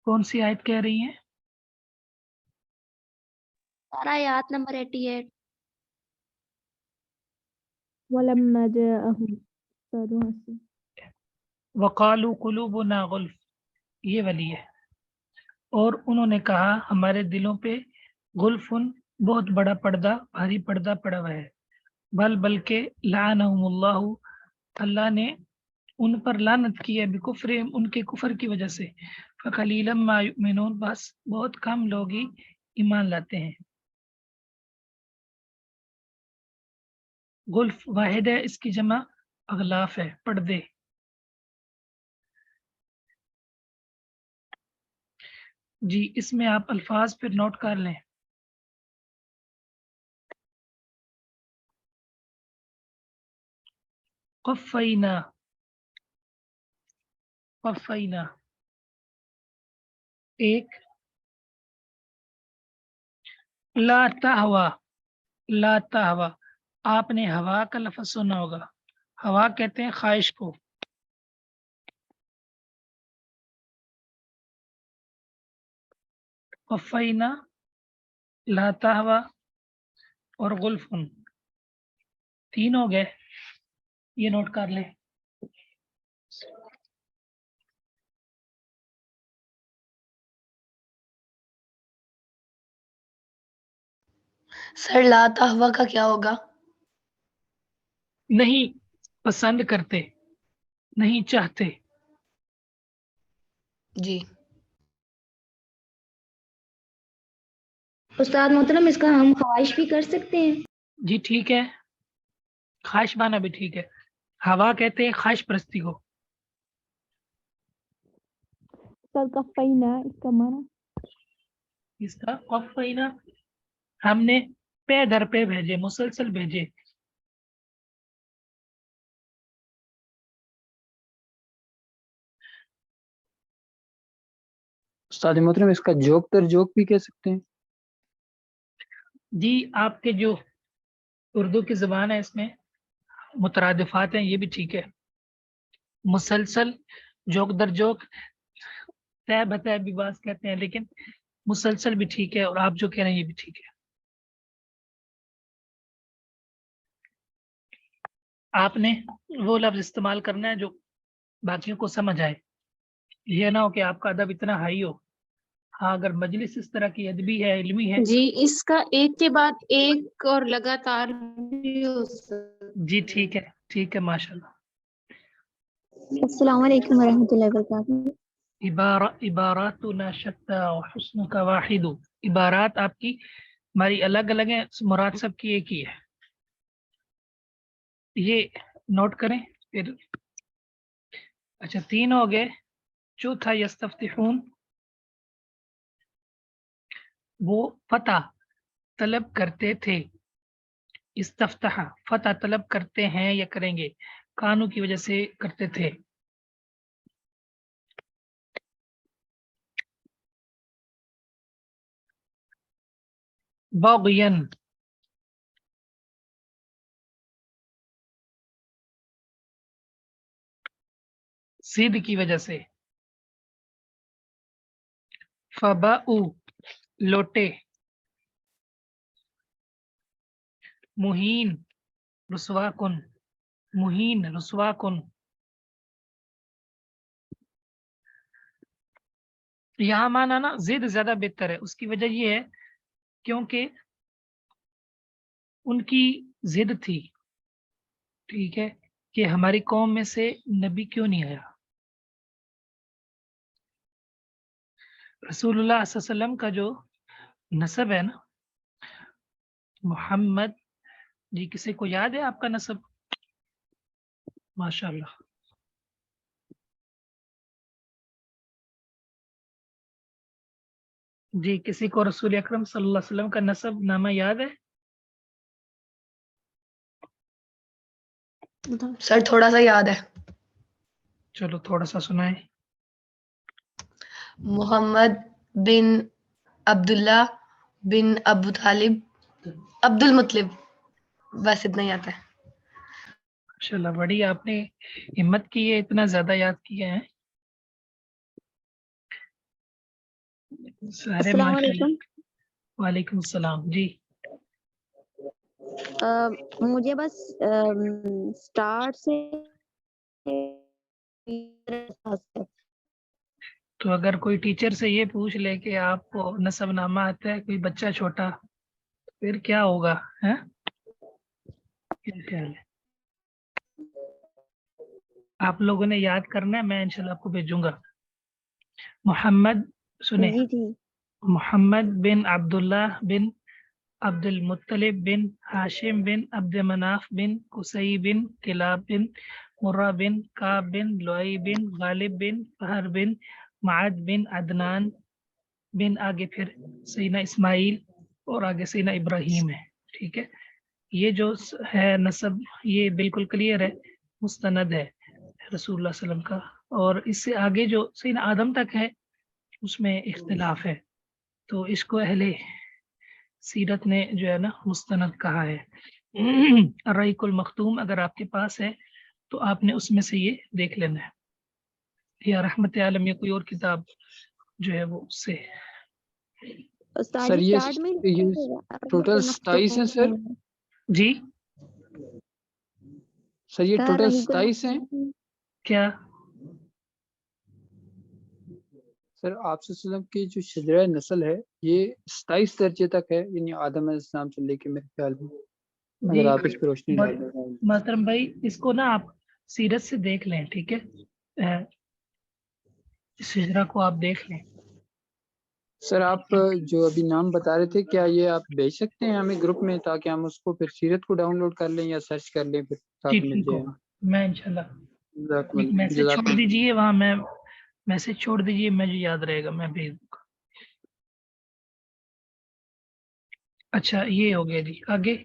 کون سی آیت کہہ رہی ہیں؟ سارا آیات نمبر 88۔ وَلَمَّا جَاءَهُمْ، استاد وہاں سے۔ وقالوا قلوبنا غلف، یہ والی ہے، اور انہوں نے کہا ہمارے دلوں پہ غلفن، بہت بڑا پردہ، بھاری پردہ پڑا ہوا ہے، بلکہ لعنہم اللہ، اللہ نے ان پر لعنت کی ہے، بکفرہم، ان کے کفر کی وجہ سے، فقلیلا ما یؤمنون، بس بہت کم لوگ ہی ایمان لاتے ہیں۔ غلف واحد ہے، اس کی جمع اغلاف ہے، پردے۔ جی اس میں آپ الفاظ پھر نوٹ کر لیں۔ قفینا، ایک، لا تہوا، آپ نے ہوا کا لفظ سنا ہوگا، ہوا کہتے ہیں خواہش کو، قفینا، لا تہوا اور غلفن، 3 हो गए, ये नोट कर ले। सर ला तहवा का क्या होगा? नहीं पसंद करते, नहीं चाहते। जी। उस्ताद मोहतरम, इसका हम ख्वाहिश भी कर सकते हैं? जी ठीक है, ख्वाहिश माना भी ठीक है। हवा कहते हैं ख्वाहिश परस्ती को। उस्ताद कफ़ैना इसका माना? इसका कफ़ैना, हमने पे दर पे भेजे, मुसलसल भेजे। उस्ताद मोहतरम इसका जोक तर जोक भी कह सकते हैं। जी आपके जो उर्दू की ज़बान है इसमें मुतरादिफात हैं, ये भी ठीक है। मुसलसल, जोक दर जोक, तय बतय भी बात कहते हैं, लेकिन मुसलसल भी ठीक है और आप जो कह रहे हैं ये भी ठीक है। आपने वो लफ्ज इस्तेमाल करना है जो बाकियों को समझ आए। ये ना हो कि आपका अदब इतना हाई हो। हाँ, अगर मजलिस इस तरह की अदबी है, इल्मी है। जी, इसका एक के बाद एक और लगातार भी हो सकता। जी ठीक है माशाल्लाह। अस्सलाम वालेकुम वरहमतुल्लाहि वबरकातुहू। इबारातुना शत्ता व हुस्नुका वाहिदु। इबारात आपकी हमारी अलग अलग है, मुराद सब की एक ही है। ये नोट करें फिर। अच्छा 3 हो गए। चौथा यस्तफ्तिहून, वो फतह तलब करते थे। इस्तफ्ताह फतह तलब करते हैं या करेंगे, कानू की वजह से करते थे। बग़यन, सिद की वजह से। फबाउ लोटे। मुहीन रुसवा कुन, मुहीन रुसवा कुन। यहाँ माना ना जिद ज्यादा बेहतर है। उसकी वजह ये है क्योंकि उनकी जिद थी, ठीक है, कि हमारी कौम में से नबी क्यों नहीं आया। रसूलुल्लाह सल्लल्लाहु अलैहि वसल्लम का जो नसब है ना, मोहम्मद जी, किसी को याद है आपका नसब? माशाल्लाह। जी, किसी को रसूल अकरम सल्लल्लाहु अलैहि वसल्लम का नसब नामा याद है? सर थोड़ा सा याद है। चलो थोड़ा सा सुनाए। मोहम्मद बिन अब्दुल्ला बिन अबू तालिब अब्दुल मुत्तलिब, बस इतना ही आता है। माशाल्लाह, बड़ी आपने हिम्मत की है, इतना ज्यादा याद किया है सारे। अस्सलाम माशाल्लाह। वालेकुम। वालेकुम सलाम जी। मुझे बस स्टार्ट से तो अगर कोई टीचर से ये पूछ ले कि आपको नसब नामा आता है, कोई बच्चा छोटा, फिर क्या होगा? है क्या ख्याल है? आप लोगों ने याद करना है, मैं इंशाल्लाह आपको भेजूंगा। मोहम्मद, सुने, जी जी। मोहम्मद बिन अब्दुल्ला बिन अब्दुल मुत्तलिब बिन हाशिम बिन अब्द मनाफ बिन कुसई बिन किलाब बिन मुर्रा बिन काब बिन लुआई बिन गालिब बिन फहर बिन माद बिन अदनान बिन, आगे फिर सैयदना इस्माइल और आगे सैयदना इब्राहिम है। ठीक है, ये जो है नसब ये बिल्कुल क्लियर है, मुस्तनद है रसूलुल्लाह सल्लल्लाहु अलैहि वसल्लम का। और इससे आगे जो सैयदना आदम तक है उसमें इख्तिलाफ है, तो इसको अहले सीरत ने जो है ना मुस्तनद कहा है। अर्रईकुल मख्तूम अगर आपके पास है तो आपने उसमें से ये देख लेना है, या रहमत आलम या कोई और किताब जो है वो उससे। उस्ताद सर जी ये स्टार्ट में टोटल 27 है सर। जी سر یہ سر ٹوٹل نہیں 27 ہیں؟ کیا سر آپ صلی اللہ علیہ وسلم کی جو شجرہ نسل ہے یہ 27 درجے تک ہے، یعنی آدم علیہ السلام سے لے کے میرے خیال میں، اگر آپ اس پہ روشنی ڈال دیں۔ محترم بھائی اس کو نا آپ سیرت سے دیکھ لیں، ٹھیک ہے، اس ہجرہ کو آپ دیکھ لیں۔ سر آپ جو ابھی نام بتا رہے تھے کیا یہ آپ بھیج سکتے ہیں ہمیں گروپ میں تاکہ ہم اس کو پھر سیرت کو ڈاؤن لوڈ کر لیں یا سرچ کر لیں پھر ساتھ ٹھیک مل ٹھیک جائے؟ ہوگا، میں انشاءاللہ جزاکم اللہ، میسج جزاکم چھوڑ اللہ۔ دیجئے وہاں، میں میسج چھوڑ دیجئے، مجھے یاد رہے گا، میں بھیج دوں گا۔ اچھا یہ ہو گیا جی، آگے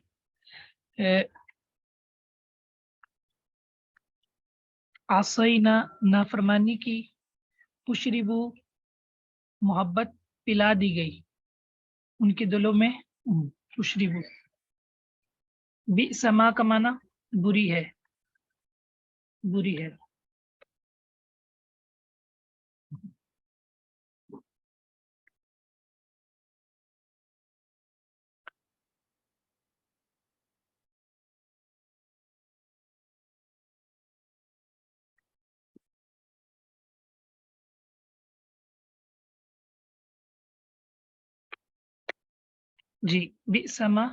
عصینا نافرمانی کی، اشربو محبت پلا دی گئی ان کے دلوں میں، اشربو بئس ما کا معنی بری ہے، بری ہے۔ جی بئس ما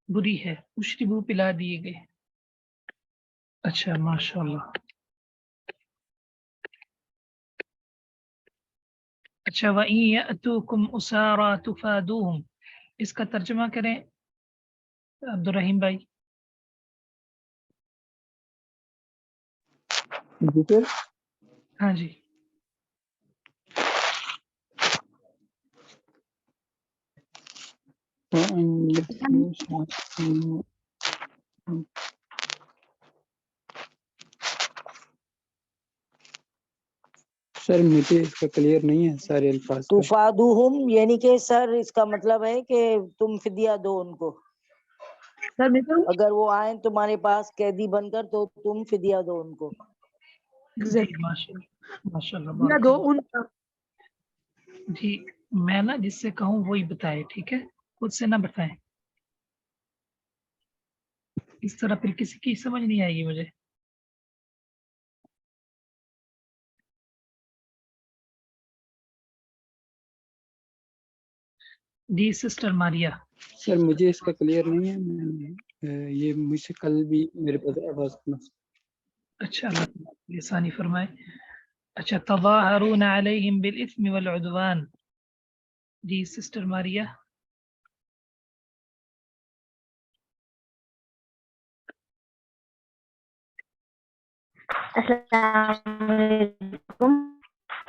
بری ہے، اشربو پلا دیے گئے۔ اچھا ماشاء اللہ۔ اچھا وَإِن يَأْتُوكُمْ أُسَارَى تُفَادُوهُمْ، اس کا ترجمہ کریں عبدالرحیم بھائی۔ جی سر، ہاں جی سر مجھے اس کا کلیئر نہیں ہے سارے الفاظ کا۔ تفادوہم یعنی کہ سر اس کا مطلب ہے کہ تم فدیہ دو ان کو، اگر وہ آئیں تمہارے پاس قیدی بن کر تو تم فدیہ دو ان کو۔ جی ماشاء اللہ بارک اللہ۔ جی میں نا جس سے کہوں وہی بتائے، ٹھیک ہے، خود سے نہ بتائیں، اس طرح پھر کسی کی سمجھ نہیں آئے گی مجھے۔ جی سسٹر ماریا۔ سر مجھے اس کا کلیئر نہیں ہے، میں یہ مجھ سے کل بھی میرے پاس آواز اچھا اللہ تعالیٰ آسانی فرمائے۔ اچھا تظاہرون علیہم بالاثم والعدوان، جی سسٹر ماریا۔ السلام علیکم۔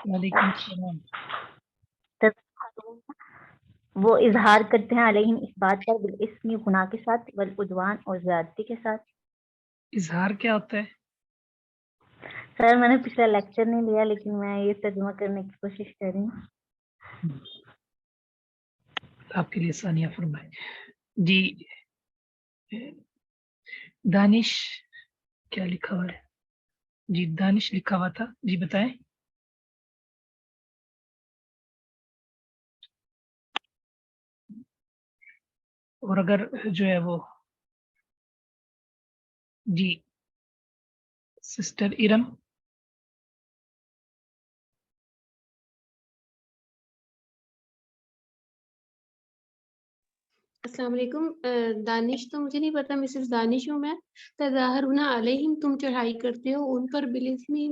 وعلیکم السلام۔ وہ اظہار کرتے ہیں علیہم اس بات پر، بالاسم گناہ کے ساتھ، والعدوان اور زیادتی کے ساتھ۔ اظہار کیا ہوتا ہے؟ سر میں نے پچھلا لیکچر نہیں لیا لیکن میں یہ ترجمہ کرنے کی کوشش کر رہی ہوں۔ آپ کے لیے ثانیہ فرمائے۔ جی دانش کیا لکھا ہوا ہے؟ جی دانش لکھا ہوا تھا، جی بتائیں۔ اور اگر جو ہے وہ جی سسٹر ارم۔ السلام علیکم۔ دانش تو مجھے نہیں پتا، مسز دانش ہوں میں۔ تظاہرون علیہم تم چڑھائی کرتے ہو ان پر، بالاسمی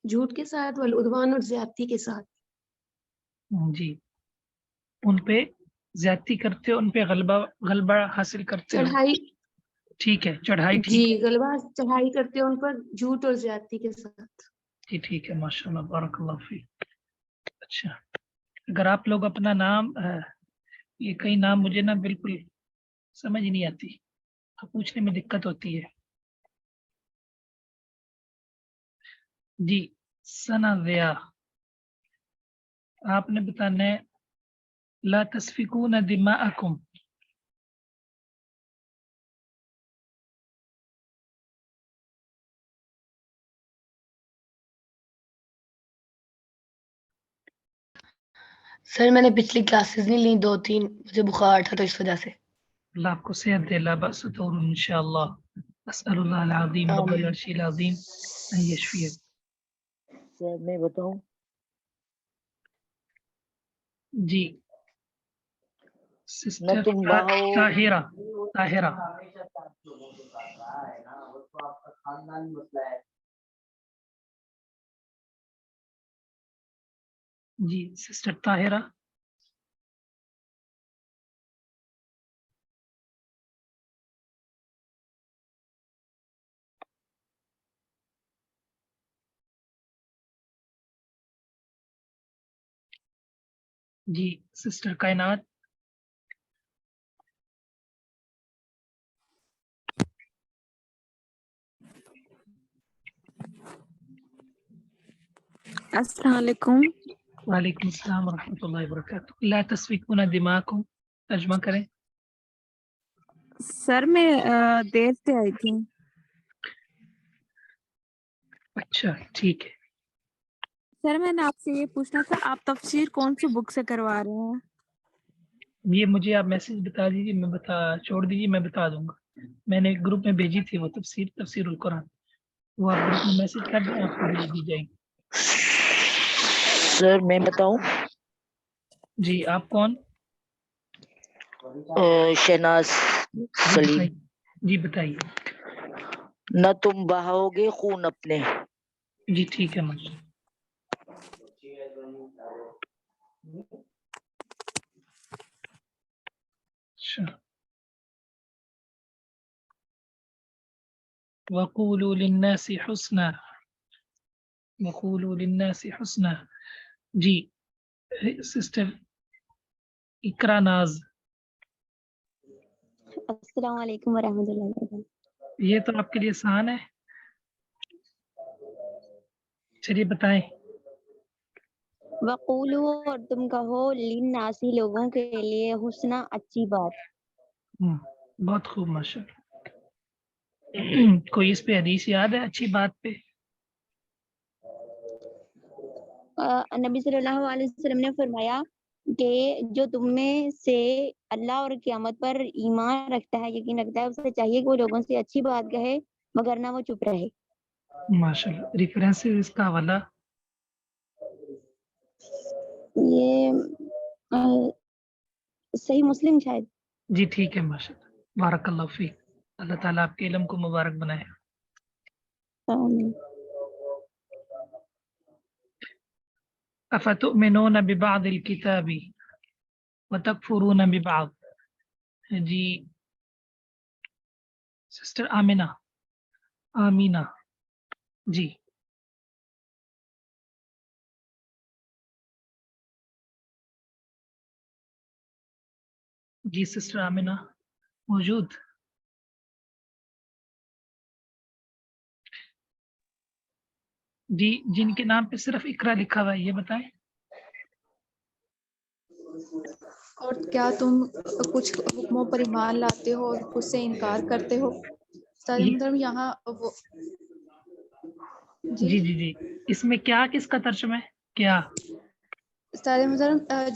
جھوٹ کے ساتھ، والعدوان اور زیادتی کے ساتھ۔ جی ان پہ زیادتی کرتے ہو، ان پہ غلبہ حاصل کرتے ہو، چڑھائی، ٹھیک ہے، چڑھائی جی ٹھیک ہے غلبہ چڑھائی کرتے ہو ان پر جھوٹ اور زیادتی کے ساتھ۔ جی ٹھیک ہے ماشاء اللہ بارک اللہ فیک۔ اچھا اگر آپ لوگ اپنا نام یہ کئی نام مجھے نا بالکل سمجھ نہیں آتی، پوچھنے میں دقت ہوتی ہے۔ جی ثنا ضیاء، آپ نے بتانا ہے لا تسفکون دماءکم۔ سر میں نے پچھلی کلاسز نہیں لی، 2-3 مجھے بخار تھا تو اس وجہ سے۔ اللہ آپ کو صحت دے، لا بأس طور انشاءاللہ۔ اسأل اللہ العظیم رب العرش العظیم ان یشفیک. سر میں بتاؤں جی نہ سسٹر تم بہو طاہرہ طاہرہ جی سسٹر طاہرہ. جی سسٹر کائنات. السلام علیکم. وعلیکم السلام ورحمۃ اللہ وبرکاتہ. لا تسفکون دماءکم ترجمہ کریں. سر میں دیر سے آئی تھی. اچھا ٹھیک ہے. سر میں نے آپ سے یہ پوچھنا تھا آپ تفسیر کون سی بک سے کروا رہے ہیں؟ یہ مجھے آپ میسج بتا دیجیے، میں چھوڑ دیجیے، میں بتا دوں گا. میں نے گروپ میں بھیجی تھی وہ تفسیر القرآن، وہ آپ گروپ میں میسج کر دیں، آپ کو بھیج دی جائے گی. سر میں بتاؤں جی آپ کون؟ شہناز سلیم. جی بتائیے. نہ تم بہاؤ گے خون اپنے. جی ٹھیک ہے ماشاء. اچھا. وقولوا للناس حسنا، وقولوا للناس حسنا. جی سسٹر اقرا ناز. السلام علیکم ورحمۃ اللہ وبرکاتہ. یہ تو آپ کے لیے آسان ہے، چلیے بتائیں. وقولو اور تم کہو للناسی لوگوں کے لیے حسنا اچھی بات. بہت خوب ماشاء اللہ. کوئی اس پہ حدیث یاد ہے اچھی بات پہ؟ نبی صلی اللہ علیہ وسلم نے فرمایا کہ جو تم میں سے اللہ اور قیامت پر ایمان رکھتا ہے، یقین رکھتا ہے، اسے چاہیے کہ وہ لوگوں سے اچھی بات کہے مگر نہ وہ چپ رہے. ماشاء اللہ. ریفرنس اس کا حوالہ؟ یہ صحیح مسلم شاید. جی ٹھیک ہے ماشاء اللہ. بارک اللہ فیک. اللہ تعالیٰ آپ کے علم کو مبارک بنائے. آمین. افتؤمنون ببعض الكتاب وتکفرون ببعض. جی سسٹر آمینہ. جی جی سسٹر آمینہ موجود. جی جن کے نام پہ صرف اقرا لکھا ہوا ہے یہ بتائیں. اور کیا تم کچھ حکموں پر ایمان لاتے ہو اور کچھ سے انکار کرتے ہو؟ مطلب یہاں وہ جی جی جی اس میں کیا کس کا ترجمہ ہے؟ کیا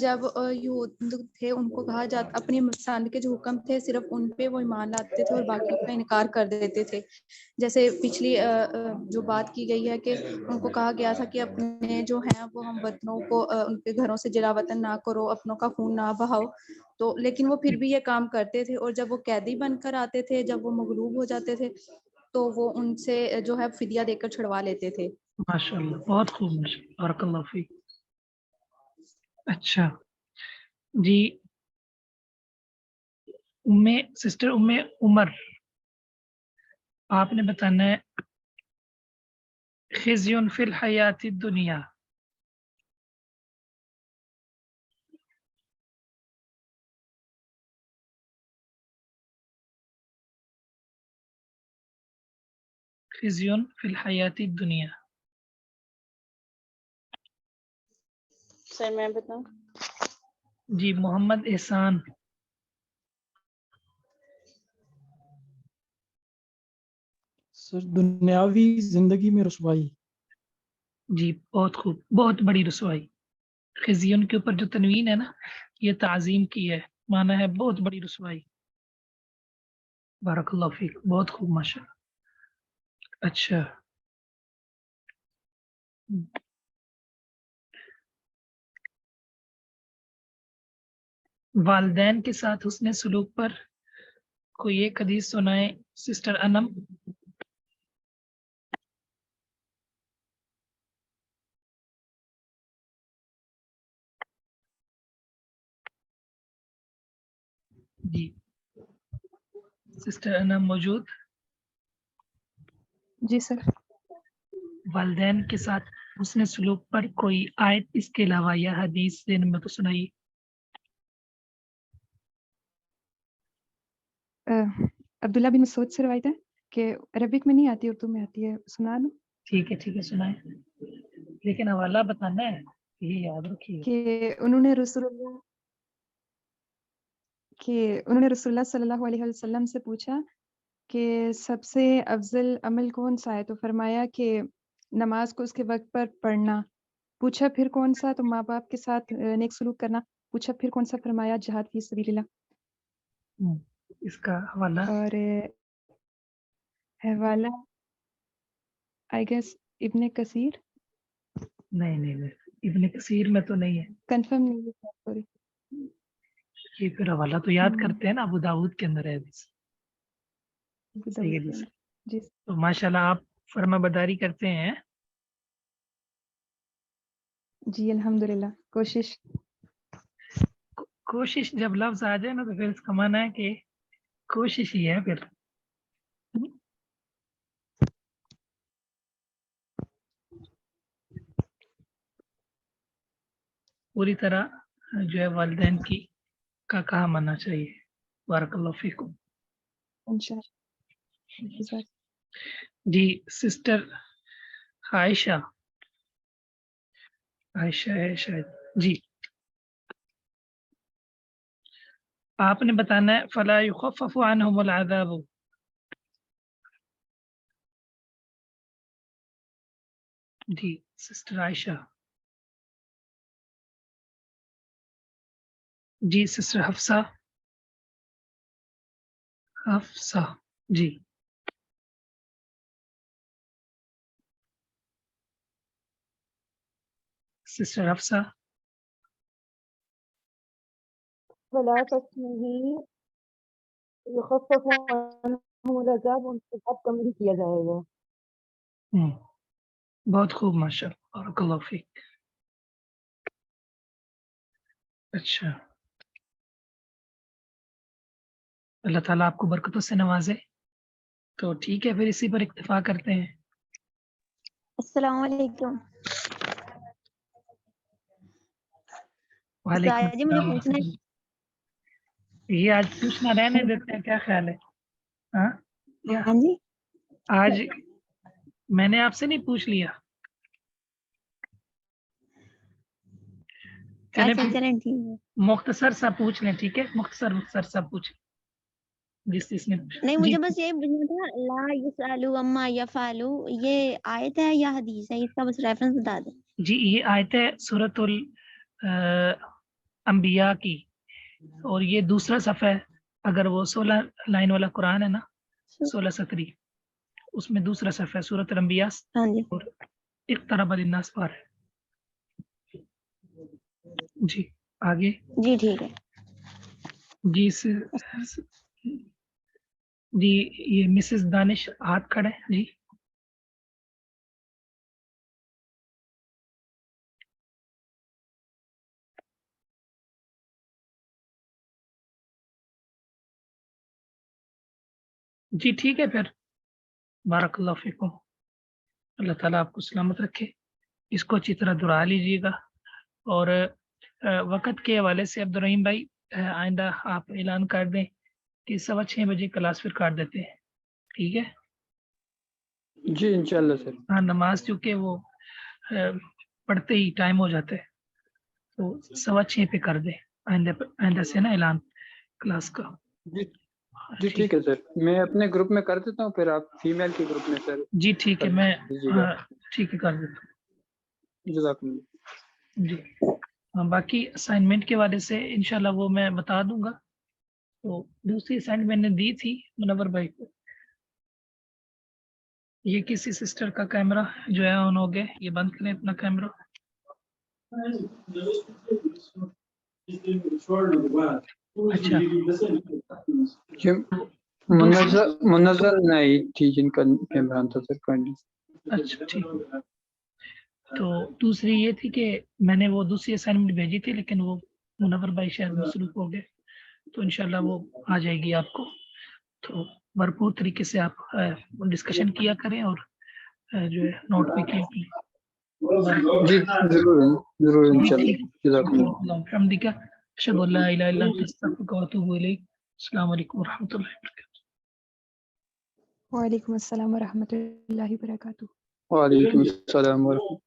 جب یہود تھے ان کو کہا جاتا اپنی مساند کے جو حکم تھے صرف ان پہ وہ ایمان لاتے تھے اور باقیوں کا انکار کر دیتے تھے. جیسے پچھلی جو بات کی گئی ہے کہ ان کو کہا گیا تھا کہ اپنے جو ہیں وہ ہم وطنوں کو ان کے گھروں سے جلا وطن نہ کرو، اپنوں کا خون نہ بہاؤ. تو لیکن وہ پھر بھی یہ کام کرتے تھے اور جب وہ قیدی بن کر آتے تھے، جب وہ مغلوب ہو جاتے تھے تو وہ ان سے جو ہے فدیہ دے کر چھڑوا لیتے تھے. ماشاء اللہ بہت خوب ماشاء اللہ. بارک اللہ فیک. اچھا جی سسٹر عمر آپ نے بتانا ہے خزی فی الحیات الدنیا. خزی فی الحیات الدنیا. سر میں بتاؤں. جی محمد احسان. سر دنیاوی زندگی میں رسوائی. جی بہت خوب، بہت بڑی رسوائی. خزیون کے اوپر جو تنوین ہے نا یہ تعظیم کی ہے، معنی ہے بہت بڑی رسوائی. بارک اللہ فیک. بہت خوب ماشاء اللہ. अच्छा, वालदैन के साथ हुस्न सलूक पर कोई एक हदीस सुनाए सिस्टर अनम। जी, सिस्टर अनम मौजूद? जी सर। वालदैन के साथ हुस्न सलूक पर कोई आयत इसके अलावा या हदीस दिन में तो सुनाइए। अब्दुल्ला बिन मसूद से रवायत है कि अरबिक में नहीं आती, उर्दू में आती है, सुना दूं? ठीक है सुनाए, लेकिन हवाला बताना है, ये याद रखिए। कि उन्होंने रसूलुल्लाह सल्लल्लाहु अलैहि वसल्लम से पूछा कि सबसे अफजल अमल कौन सा है, तो फरमाया कि नमाज को उसके वक्त पर पढ़ना। पूछा फिर कौन सा, तो माँ बाप के साथ नेक सलूक करना। पूछा फिर कौन सा, फरमाया जिहाद फी सबीलिल्लाह। इसका हवाला? और हवाला आई गेस इब्ने कसीर। नहीं, इब्ने कसीर में तो नहीं है। कंफर्म नहीं है सॉरी। ये फिर हवाला तो याद करते हैं ना, अबू दाऊद के अंदर है हदीस। सही है जी। जी तो माशाल्लाह आप फर्माबरदारी करते हैं। जी अल्हम्दुलिल्लाह, कोशिश जब लफ्ज आ जाए ना तो फिर इसका माना है कि कोशिश ही है फिर। पूरी तरह जो है वालिदैन की का कहा मानना चाहिए। बारकल्लाहु फीकुम। इंशाअल्लाह। जी सिस्टर आयशा है शायद जी, आपने बताना है फला युखफ़फ़ु अन्हुमुल अज़ाब। जी सिस्टर आयशा। जी सिस्टर हफ्सा जी। सिस्टर हफ्सा। वला तस्मीही युखफ़फ़ु अन्हुमुल अज़ाब, उनसे अब कम भी किया जाएगा। बहुत खूब माशाअल्लाह, बारकल्लाहु फीक। अच्छा, अल्लाह ताला आपको बरकतों से नवाजे। तो ठीक है, फिर इसी पर इक्तिफा करते हैं। अस्सलाम वालेकुम। वालेकुम जी मुझे अस्सलाम। पूछना है, ये आज पूछना रहने देते हैं, क्या ख्याल है? हाँ क्या हाँ जी आज मैंने आपसे नहीं पूछ लिया? चले अच्छा चलें ठीक है। मुख्तसर सा पूछ लें, ठीक है? मुख्तसर सा पूछ जिसने नहीं जी मुझे बस ये पूछना था, ला युसअलु अम्मा यफअलु, ये आयत है या हदीस है, इसका बस रेफरेंस बता दें। जी ये आयत है सूरतुल अंबिया की, और ये दूसरा सफ़ा है। अगर वो 16 लाइन वाला कुरान है ना, 16 सतरी, उसमें दूसरा सफ़ा है सूरत अंबिया। हाँ जी। और इक़्तरब लिन्नास पर है। जी आगे। जी ठीक है। जी जी ये मिसेस दानिश हाथ खड़े हैं जी। जी ठीक है फिर, बारकल्लाहु फीकुम। अल्लाह ताला आपको सलामत रखे। इसको अच्छी तरह दुहरा लीजिएगा। और वक़्त के हवाले से अब्दुर्रहीम भाई, आइंदा आप ऐलान कर दें कि 6:15 बजे क्लास फिर काट देते हैं, ठीक है? जी इंशाल्लाह सर। हाँ, नमाज चूँकि वो पढ़ते ही टाइम हो जाता है, तो 6:15 पे कर दें आइंदा से ना ऐलान क्लास का। जी ठीक है सर, मैं अपने ग्रुप में कर देता हूँ, फिर आप फीमेल के ग्रुप में सर। जी ठीक है, मैं दीजिएगा। ठीक है कर देता हूँ। जज़ाकल्लाह। जी हाँ, बाकी असाइनमेंट के वाले से इंशाल्लाह वो मैं बता दूंगा। तो दूसरी असाइनमेंट मैंने दी थी मुनव्वर भाई को, یہ کسی سسٹر کا کیمرہ جو ہے آن ہو گیا, یہ بند کریں اپنا کیمرہ. اچھا یہ منزل نہیں تھی جن کا کیمرہ آن تھا سر کائنڈلی. اچھا ٹھیک. تو دوسری یہ تھی کہ میں نے وہ دوسری اسائنمنٹ بھیجی تھی لیکن وہ منور بھائی شاید مصروف ہو گئے, تو انشاءاللہ وہ آ جائے گی آپ کو. تو بھرپور طریقے سے آپ ڈسکشن کیا کریں اور جو ہے نوٹ بھی کیا کریں. جی ضرور انشاءاللہ. جزاک اللہ. الحمد اشهد ان لا اله الا انت استغفرك واتوب اليك. السلام علیکم ورحمۃ اللہ وبرکاتہ. وعلیکم السلام ورحمۃ اللہ وبرکاتہ. وعلیکم السلام ورحمۃ